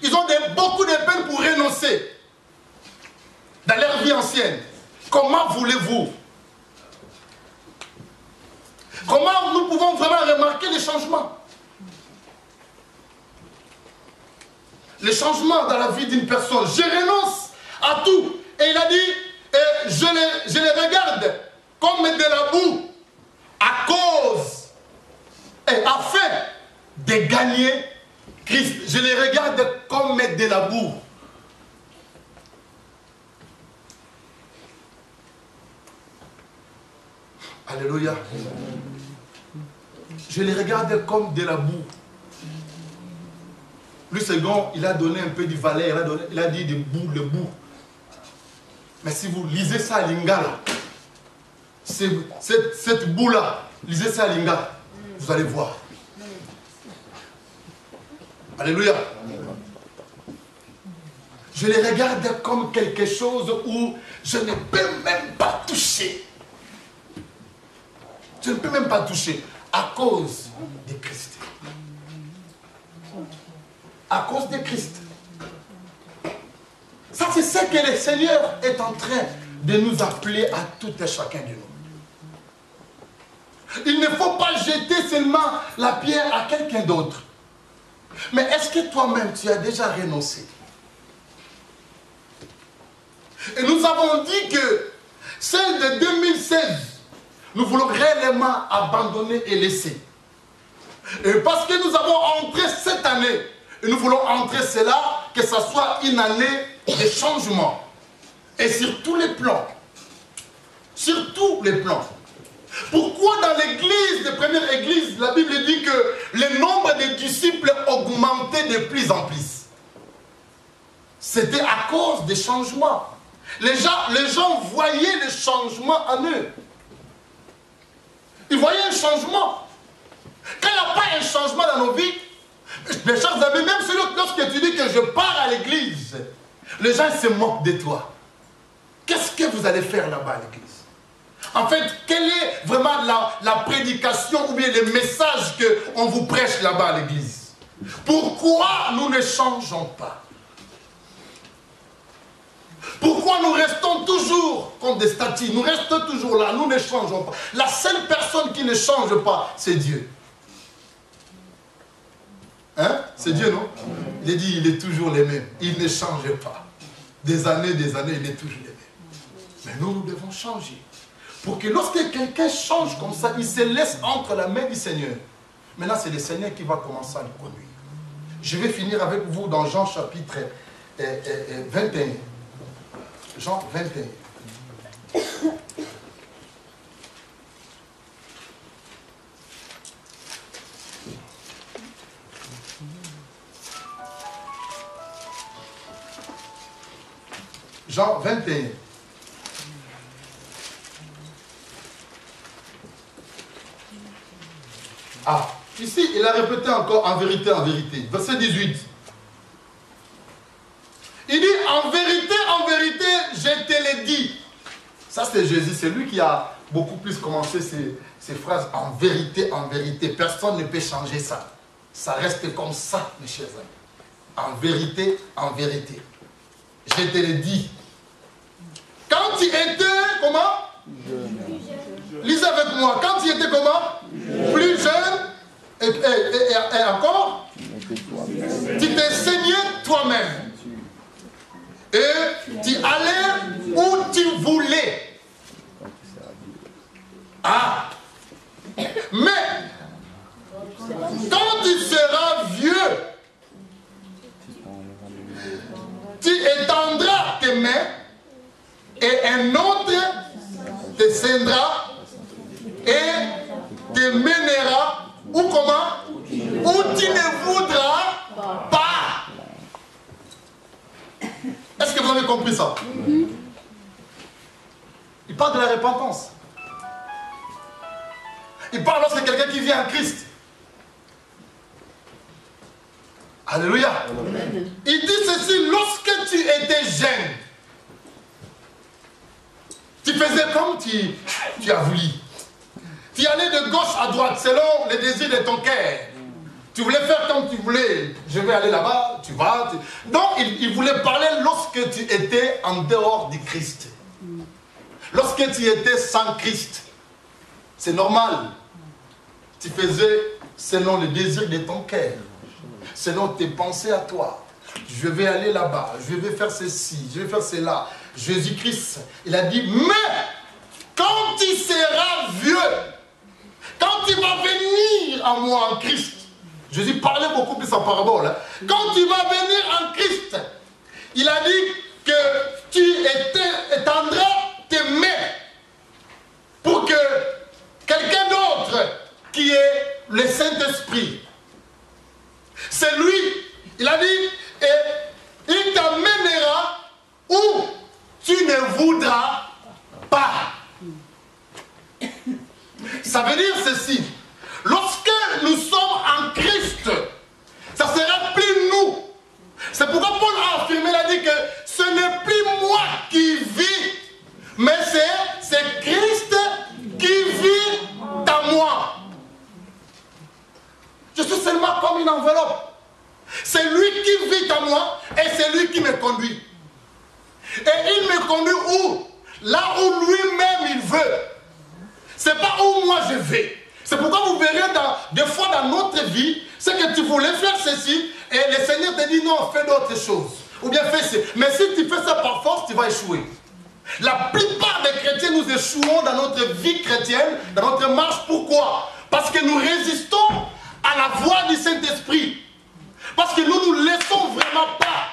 ils ont beaucoup de peine pour renoncer dans leur vie ancienne. Comment voulez-vous? Comment nous pouvons vraiment remarquer les changements? Les changements dans la vie d'une personne. Je renonce à tout. Et il a dit, je les regarde comme de la boue à cause et afin de gagner Christ. Je les regarde comme de la boue. Alléluia. Je les regarde comme de la boue. Lui, second, il a donné un peu du valet, il a dit de boue, le boue. Mais si vous lisez ça à Lingala, cette boue-là, lisez ça à Lingala, vous allez voir. Alléluia. Je les regarde comme quelque chose où je ne peux même pas toucher. Je ne peux même pas toucher à cause de Christ. À cause de Christ. Ça, c'est ce que le Seigneur est en train de nous appeler à tout et chacun de nous. Il ne faut pas jeter seulement la pierre à quelqu'un d'autre. Mais est-ce que toi-même, tu as déjà renoncé? Et nous avons dit que celle de 2016, nous voulons réellement abandonner et laisser. Et parce que nous avons entré cette année, et nous voulons entrer cela, que ce soit une année de changement. Et sur tous les plans. Sur tous les plans. Pourquoi dans l'église, la première église, la Bible dit que le nombre de disciples augmentait de plus en plus? C'était à cause des changements. Les gens voyaient le changement en eux. Ils voyaient un changement. Quand il n'y a pas un changement dans nos vies, mes chers amis, même lorsque tu dis que je pars à l'église, les gens se moquent de toi. Qu'est-ce que vous allez faire là-bas à l'église? En fait, quelle est vraiment la prédication ou bien le message qu'on vous prêche là-bas à l'église? Pourquoi nous ne changeons pas? Pourquoi nous restons toujours comme des statues? Nous restons toujours là, nous ne changeons pas. La seule personne qui ne change pas, c'est Dieu. Hein? C'est Dieu, non? Il est dit, il est toujours le même. Il ne change pas. Des années, il est toujours le même. Mais nous devons changer. Pour que lorsque quelqu'un change comme ça, il se laisse entre la main du Seigneur. Maintenant, c'est le Seigneur qui va commencer à le conduire. Je vais finir avec vous dans Jean chapitre 21. Jean 21. Jean 21. Ah, ici, il a répété encore en vérité, verset 18. Il dit, en vérité, je te l'ai dit. Ça, c'est Jésus, c'est lui qui a beaucoup plus commencé ces phrases. En vérité, personne ne peut changer ça. Ça reste comme ça, mes chers amis. En vérité, je te l'ai dit. Quand tu étais, comment? Lisez avec moi. Quand tu étais comment? Plus jeune, et encore, tu t'es saigné toi-même. Et tu allais où tu voulais. Ah. Mais, quand tu seras vieux, tu étendras tes mains et un autre te scindra et te mènera ou comment? Où tu ne voudras pas. Est-ce que vous avez compris ça? Il parle de la repentance. Il parle lorsque quelqu'un qui vient en Christ. Alléluia. Amen. Il dit ceci, lorsque tu étais jeune, tu faisais comme tu as voulu. Tu allais de gauche à droite selon les désirs de ton cœur. Tu voulais faire comme tu voulais. Je vais aller là-bas, tu vas. Donc il voulait parler lorsque tu étais en dehors du Christ. Lorsque tu étais sans Christ. C'est normal. Tu faisais selon les désirs de ton cœur. Selon tes pensées à toi. Je vais aller là-bas, je vais faire ceci, je vais faire cela. Jésus-Christ, il a dit, mais quand tu seras vieux, quand tu vas venir à moi en Christ, Jésus parlait beaucoup plus en parabole, hein. Quand tu vas venir en Christ, il a dit que tu étendras tes mains pour que quelqu'un d'autre qui est le Saint-Esprit, c'est lui, il a dit, et il t'amènera où tu ne voudras pas. Ça veut dire ceci, lorsque nous sommes en Christ, ça ne sera plus nous. C'est pourquoi Paul a affirmé, il a dit que ce n'est plus moi qui vis, mais c'est Christ qui vit en moi. Je suis seulement comme une enveloppe. C'est lui qui vit en moi et c'est lui qui me conduit. Et il me conduit où? Là où lui-même il veut. C'est pas où moi je vais. C'est pourquoi vous verrez des fois dans notre vie, c'est que tu voulais faire ceci et le Seigneur te dit non, fais d'autres choses. Ou bien fais ceci. Mais si tu fais ça par force, tu vas échouer. La plupart des chrétiens, nous échouons dans notre vie chrétienne, dans notre marche. Pourquoi? Parce que nous résistons à la voix du Saint-Esprit. Parce que nous ne laissons vraiment pas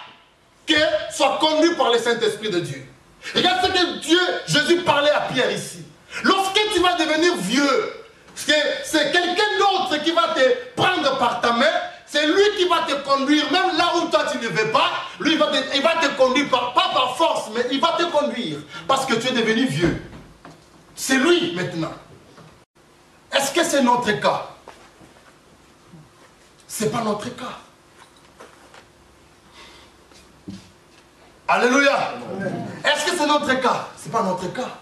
que soit conduit par le Saint-Esprit de Dieu. Regarde ce que Jésus parlait à Pierre ici. Lorsque tu vas devenir vieux, c'est quelqu'un d'autre qui va te prendre par ta main, c'est lui qui va te conduire, même là où toi tu ne veux pas, lui il va te conduire, pas par force, mais il va te conduire, parce que tu es devenu vieux. C'est lui maintenant. Est-ce que c'est notre cas? Ce n'est pas notre cas. Alléluia. Est-ce que c'est notre cas? Ce n'est pas notre cas.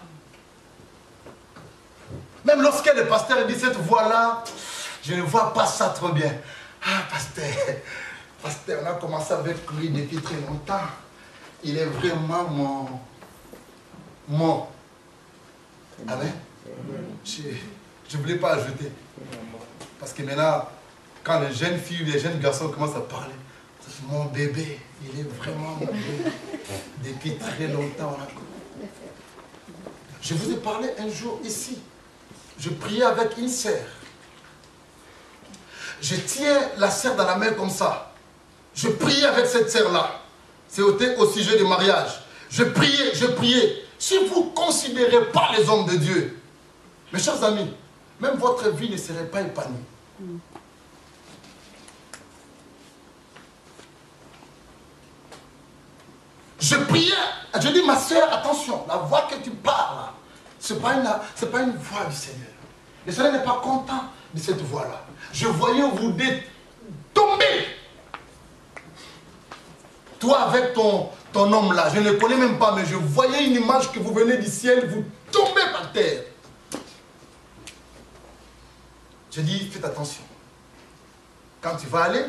Même lorsque le pasteur dit cette voix-là, je ne vois pas ça trop bien. Ah, pasteur, on a commencé avec lui depuis très longtemps. Il est vraiment mon. Amen. Je ne voulais pas ajouter. Parce que maintenant, quand les jeunes filles, les jeunes garçons commencent à parler, mon bébé, il est vraiment mon bébé. Depuis très longtemps, on a connu. Je vous ai parlé un jour ici. Je priais avec une sœur. Je tiens la sœur dans la main comme ça. Je priais avec cette sœur-là. C'était au sujet du mariage. Je priais. Si vous ne considérez pas les hommes de Dieu, mes chers amis, même votre vie ne serait pas épanouie. Je priais, je dis ma sœur, attention, la voix que tu parles, ce n'est pas une voix du Seigneur. Le Seigneur n'est pas content de cette voix-là. Je voyais vous tomber. Toi avec ton homme là, je ne le connais même pas, mais je voyais une image que vous venez du ciel, vous tombez par terre. Je dis, faites attention. Quand tu vas aller,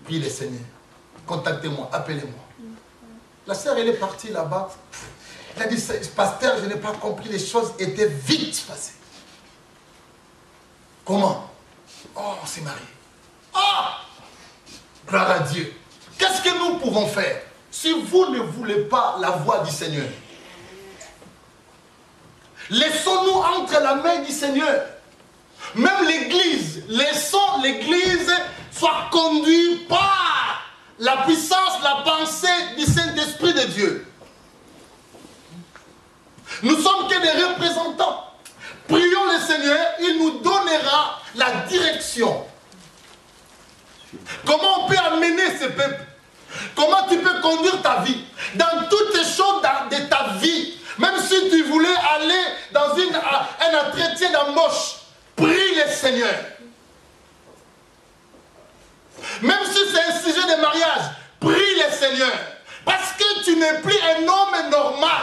prie le Seigneur. Contactez-moi, appelez-moi. La sœur, elle est partie là-bas. Elle a dit, pasteur, je n'ai pas compris, les choses étaient vite passées. Comment? Oh, on s'est marié. Ah! Gloire à Dieu. Qu'est-ce que nous pouvons faire si vous ne voulez pas la voix du Seigneur? Laissons-nous entre la main du Seigneur. Même l'Église, laissons l'Église soit conduite par la puissance, la pensée du Saint-Esprit de Dieu. Nous sommes que des représentants. Prions le Seigneur, il nous donnera la direction. Comment on peut amener ce peuple? Comment tu peux conduire ta vie? Dans toutes les choses de ta vie, même si tu voulais aller dans un entretien d'embauche, prie le Seigneur. Même si c'est un sujet de mariage, prie le Seigneur. Parce que tu n'es plus un homme normal.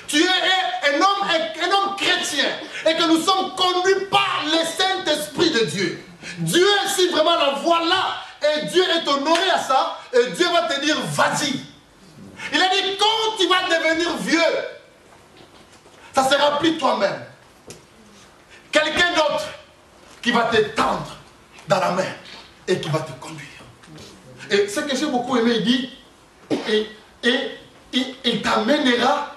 Tu es un homme chrétien. Et que nous sommes conduits par le Saint-Esprit de Dieu. Dieu, si vraiment la voie là, et Dieu est honoré à ça, et Dieu va te dire, vas-y. Il a dit, quand tu vas devenir vieux, ça sera plus toi-même. Quelqu'un d'autre qui va te tendre dans la main et qui va te conduire. Et ce que j'ai beaucoup aimé, il dit, et il t'amènera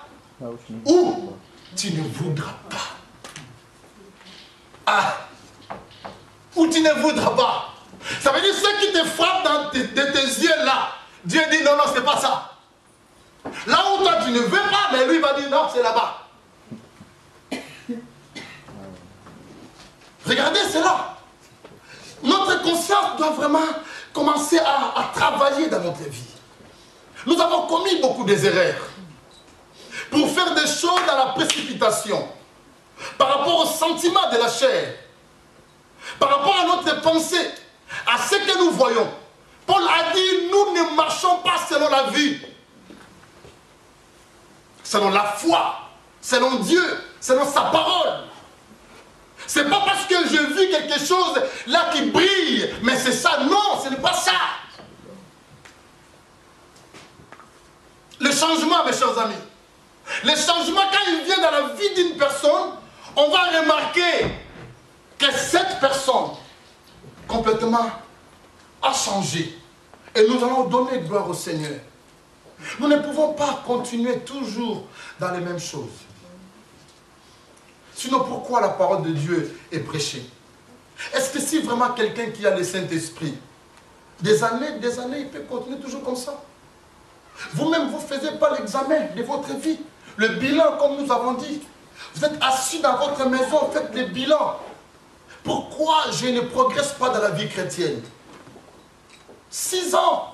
où tu ne voudras pas. Ah, où tu ne voudras pas. Ça veut dire ce qui te frappe dans tes yeux là. Dieu dit non, non, c'est pas ça. Là où toi tu ne veux pas, mais lui va dire non, c'est là-bas. Regardez cela. Notre conscience doit vraiment commencer à travailler dans notre vie. Nous avons commis beaucoup d'erreurs pour faire des choses dans la précipitation, par rapport au sentiment de la chair, par rapport à notre pensée, à ce que nous voyons. Paul a dit, nous ne marchons pas selon la vue, selon la foi, selon Dieu, selon sa parole. C'est pas parce que je vis quelque chose là qui brille, mais c'est ça. Non, ce n'est pas ça. Le changement, mes chers amis, le changement, quand il vient dans la vie d'une personne, on va remarquer que cette personne complètement a changé. Et nous allons donner gloire au Seigneur. Nous ne pouvons pas continuer toujours dans les mêmes choses. Sinon, pourquoi la parole de Dieu est prêchée? Est-ce que si vraiment quelqu'un qui a le Saint-Esprit, des années, il peut continuer toujours comme ça? Vous-même, vous ne faisiez pas l'examen de votre vie. Le bilan, comme nous avons dit. Vous êtes assis dans votre maison, faites le bilan. Pourquoi je ne progresse pas dans la vie chrétienne? 6 ans,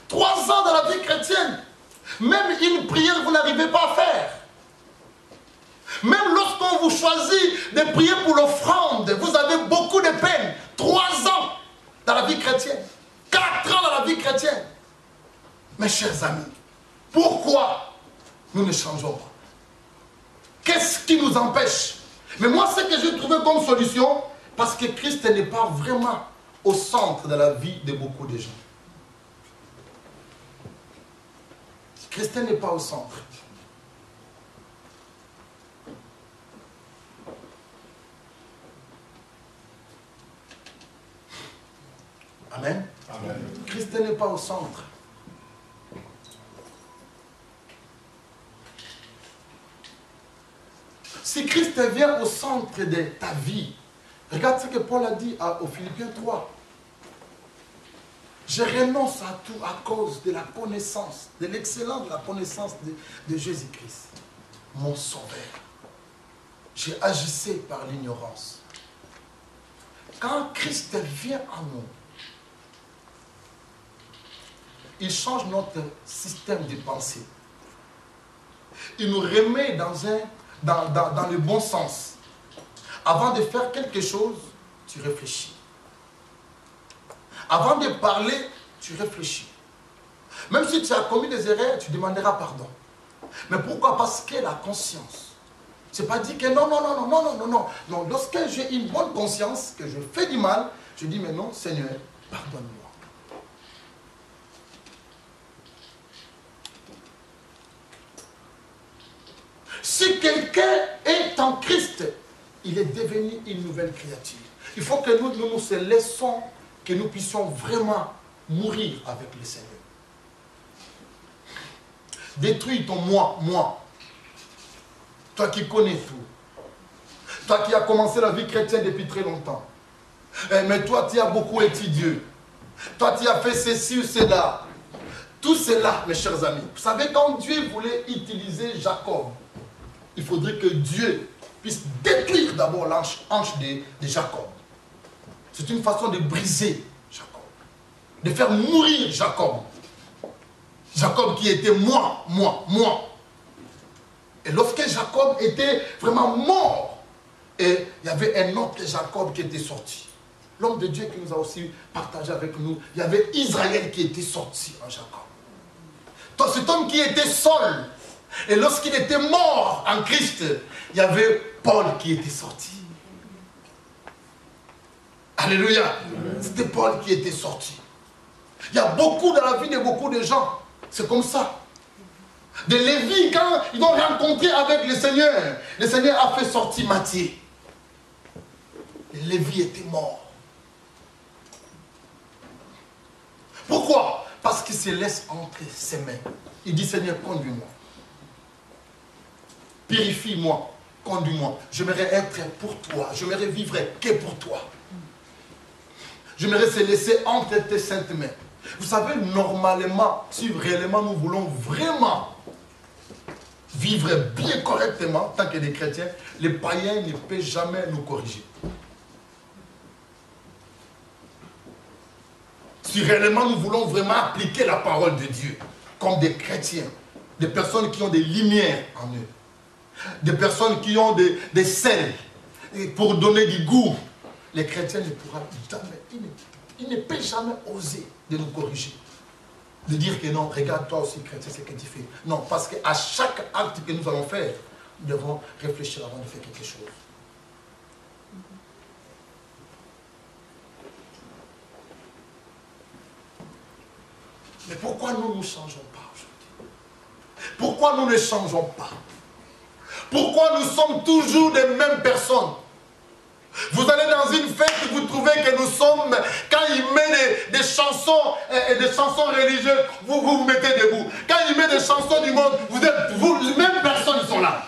3 ans dans la vie chrétienne. Même une prière, vous n'arrivez pas à faire. Même lorsqu'on vous choisit de prier pour l'offrande, vous avez beaucoup de peine. 3 ans dans la vie chrétienne. 4 ans dans la vie chrétienne. Mes chers amis, pourquoi nous ne changeons pas? Qu'est-ce qui nous empêche? Mais moi, ce que j'ai trouvé comme solution, parce que Christ n'est pas vraiment au centre de la vie de beaucoup de gens. Christ n'est pas au centre. Amen. Amen. Christ n'est pas au centre. Si Christ vient au centre de ta vie, regarde ce que Paul a dit aux Philippiens 3. Je renonce à tout à cause de la connaissance, de l'excellence de la connaissance de Jésus-Christ, mon sauveur. J'ai agissé par l'ignorance. Quand Christ vient en nous, il change notre système de pensée. Il nous remet dans le bon sens. Avant de faire quelque chose, tu réfléchis. Avant de parler, tu réfléchis. Même si tu as commis des erreurs, tu demanderas pardon. Mais pourquoi? Parce que la conscience. C'est pas dit que non. Non, lorsque j'ai une bonne conscience, que je fais du mal, je dis mais non, Seigneur, pardonne-moi. Si quelqu'un est en Christ, il est devenu une nouvelle créature. Il faut que nous nous laissons, que nous puissions vraiment mourir avec le Seigneur. Détruis ton moi. Toi qui connais tout. Toi qui as commencé la vie chrétienne depuis très longtemps. Mais toi, tu as beaucoup étudié. Toi, tu as fait ceci ou cela. Tout cela, mes chers amis. Vous savez, quand Dieu voulait utiliser Jacob, il faudrait que Dieu puisse détruire d'abord l'ange de Jacob. C'est une façon de briser Jacob. De faire mourir Jacob. Jacob qui était moi. Et lorsque Jacob était vraiment mort, et il y avait un autre Jacob qui était sorti. L'homme de Dieu qui nous a aussi partagé avec nous, il y avait Israël qui était sorti en Jacob. Donc cet homme qui était seul, et lorsqu'il était mort en Christ, il y avait Paul qui était sorti. Alléluia. C'était Paul qui était sorti. Il y a beaucoup dans la vie de beaucoup de gens. C'est comme ça. De Lévi, quand ils ont rencontré avec le Seigneur a fait sortir Matthieu. Lévi était mort. Pourquoi? Parce qu'il se laisse entre ses mains. Il dit, Seigneur, conduis-moi. Purifie-moi, conduis-moi. J'aimerais être pour toi. J'aimerais vivre que pour toi. J'aimerais se laisser entre tes saintes mains. Vous savez, normalement, si réellement nous voulons vraiment vivre bien correctement, tant que des chrétiens, les païens ne peuvent jamais nous corriger. Si réellement nous voulons vraiment appliquer la parole de Dieu, comme des chrétiens, des personnes qui ont des lumières en eux, des personnes qui ont des sels pour donner du goût, les chrétiens ne pourront jamais, ils ne peuvent jamais oser de nous corriger. De dire que non, regarde toi aussi chrétien, c'est ce que tu fais. Non, parce qu'à chaque acte que nous allons faire, nous devons réfléchir avant de faire quelque chose. Mais pourquoi nous ne changeons pas aujourd'hui? Pourquoi nous ne changeons pas? Pourquoi nous sommes toujours les mêmes personnes? Vous allez dans une fête, vous trouvez que nous sommes, quand il met des chansons et des chansons religieuses, vous vous mettez debout. Quand il met des chansons du monde, les mêmes personnes sont là.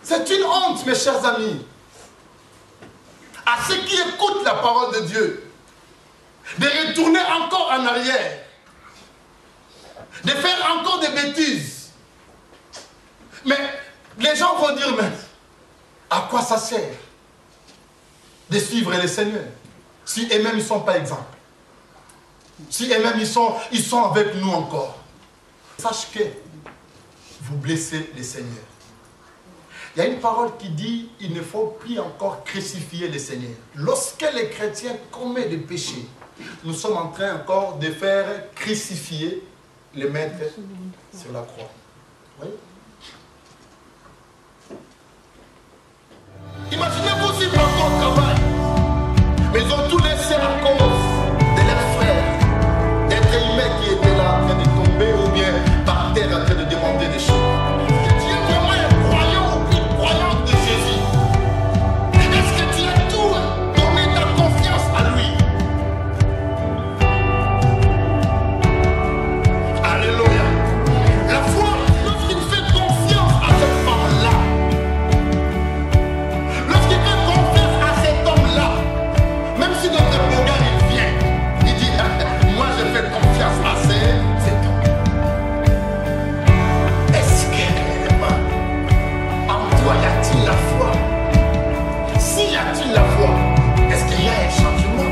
C'est une honte, mes chers amis, à ceux qui écoutent la parole de Dieu, de retourner encore en arrière, de faire encore des bêtises. Mais les gens vont dire, mais à quoi ça sert de suivre le Seigneur si eux-mêmes ils ne sont pas exemples? Si eux-mêmes ils sont avec nous encore. Sache que vous blessez le Seigneur. Il y a une parole qui dit, il ne faut plus encore crucifier le Seigneur. Lorsque les chrétiens commettent des péchés, nous sommes en train encore de faire crucifier le Maître sur la croix. Oui? Imaginez-vous si pendant le travail, mais ils ont tout laissé à cause de leurs frères, d'êtres humains qui étaient là en train de tomber ou bien par terre en train de demander des choses. Tu es vraiment un croyant ou une croyante de Jésus? Est-ce que tu as tout donné ta confiance à lui? Alléluia. La foi, lorsqu'il fait confiance à cette femme-là, lorsqu'il fait confiance à cet homme-là, même si notre regard il vient, il dit, moi je fais confiance à cet homme. Est-ce que réellement, en toi y a-t-il la foi? S'il y a-t-il la foi, est-ce qu'il y a un changement?